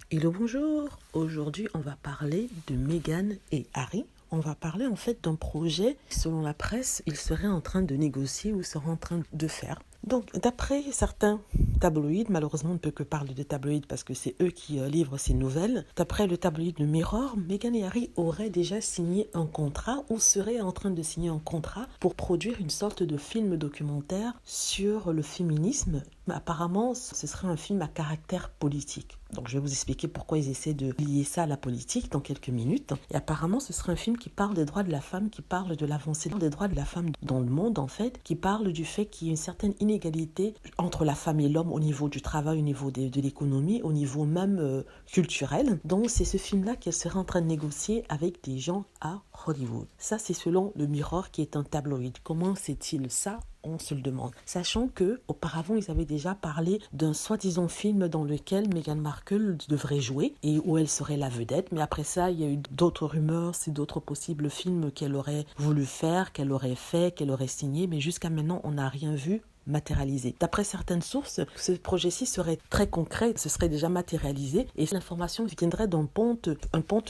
Hello, bonjour. Aujourd'hui, on va parler de Meghan et Harry. On va parler en fait d'un projet, selon la presse, ils seraient en train de négocier ou seraient en train de faire. Donc, d'après certains tabloïds, malheureusement on ne peut que parler de tabloïds parce que c'est eux qui livrent ces nouvelles. D'après le tabloïd de Mirror, Meghan et Harry auraient déjà signé un contrat ou seraient en train de signer un contrat pour produire une sorte de film documentaire sur le féminisme. Mais apparemment, ce serait un film à caractère politique. Donc je vais vous expliquer pourquoi ils essaient de lier ça à la politique dans quelques minutes. Et apparemment, ce serait un film qui parle des droits de la femme, qui parle de l'avancée des droits de la femme dans le monde en fait, qui parle du fait qu'il y a une certaine inégalité entre la femme et l'homme au niveau du travail, au niveau de l'économie, au niveau même culturel. Donc c'est ce film-là qu'elle serait en train de négocier avec des gens à Hollywood. Ça, c'est selon le Mirror qui est un tabloïd. Comment sait-il ça? On se le demande. Sachant que auparavant ils avaient déjà parlé d'un soi-disant film dans lequel Meghan Markle devrait jouer et où elle serait la vedette. Mais après ça, il y a eu d'autres rumeurs, c'est d'autres possibles films qu'elle aurait voulu faire, qu'elle aurait fait, qu'elle aurait signé. Mais jusqu'à maintenant, on n'a rien vu matérialisé. D'après certaines sources, ce projet-ci serait très concret, ce serait déjà matérialisé et l'information viendrait un ponte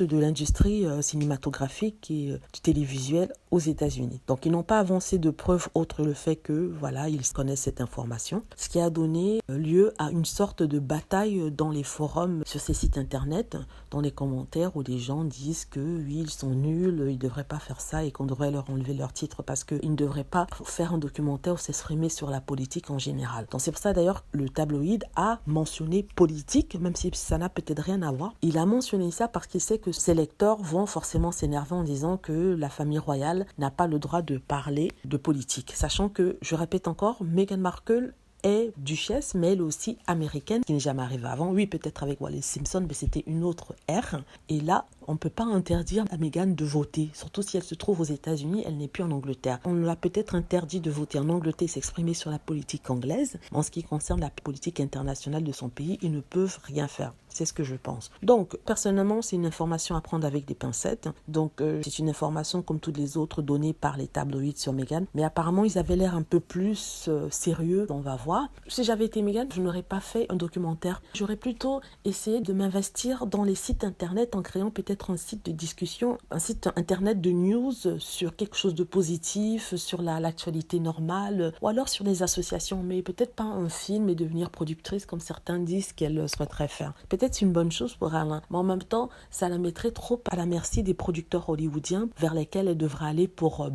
de l'industrie cinématographique et du télévisuel aux États-Unis. Donc ils n'ont pas avancé de preuves autre le fait que voilà, ils connaissent cette information, ce qui a donné lieu à une sorte de bataille dans les forums sur ces sites internet, dans les commentaires où les gens disent que oui, ils sont nuls, ils ne devraient pas faire ça et qu'on devrait leur enlever leur titre parce qu'ils ne devraient pas faire un documentaire ou s'exprimer sur la politique en général. Donc c'est pour ça d'ailleurs le tabloïd a mentionné politique, même si ça n'a peut-être rien à voir. Il a mentionné ça parce qu'il sait que ses lecteurs vont forcément s'énerver en disant que la famille royale n'a pas le droit de parler de politique. Sachant que, je répète encore, Meghan Markle est duchesse, mais elle aussi américaine, qui n'est jamais arrivé avant. Oui, peut-être avec Wallis Simpson, mais c'était une autre ère. Et là, on ne peut pas interdire à Meghan de voter, surtout si elle se trouve aux États-Unis, elle n'est plus en Angleterre. On l'a peut-être interdit de voter en Angleterre, s'exprimer sur la politique anglaise. En ce qui concerne la politique internationale de son pays, ils ne peuvent rien faire. C'est ce que je pense. Donc, personnellement, c'est une information à prendre avec des pincettes. Donc, c'est une information comme toutes les autres données par les tabloïds sur Meghan. Mais apparemment, ils avaient l'air un peu plus sérieux. On va voir. Si j'avais été Meghan, je n'aurais pas fait un documentaire. J'aurais plutôt essayé de m'investir dans les sites internet en créant peut-être un site de discussion, un site internet de news sur quelque chose de positif, sur l'actualité normale, ou alors sur les associations, mais peut-être pas un film et devenir productrice comme certains disent qu'elle souhaiterait faire. Peut-être c'est une bonne chose pour elle, mais en même temps, ça la mettrait trop à la merci des producteurs hollywoodiens vers lesquels elle devra aller pour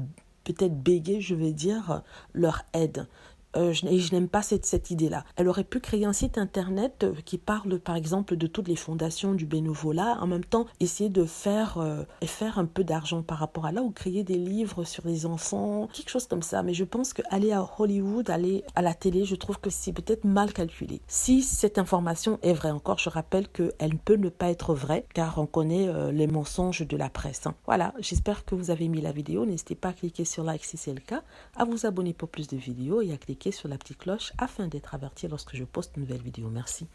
peut-être bégayer, je vais dire, leur aide. Je n'aime pas cette idée-là. Elle aurait pu créer un site internet qui parle par exemple de toutes les fondations du bénévolat, en même temps essayer de faire un peu d'argent par rapport à là, ou créer des livres sur les enfants, quelque chose comme ça. Mais je pense qu'aller à Hollywood, aller à la télé, je trouve que c'est peut-être mal calculé. Si cette information est vraie, encore je rappelle qu'elle peut ne pas être vraie, car on connaît les mensonges de la presse. Voilà, j'espère que vous avez aimé la vidéo. N'hésitez pas à cliquer sur like si c'est le cas, à vous abonner pour plus de vidéos et à cliquer sur la petite cloche afin d'être averti lorsque je poste une nouvelle vidéo. Merci.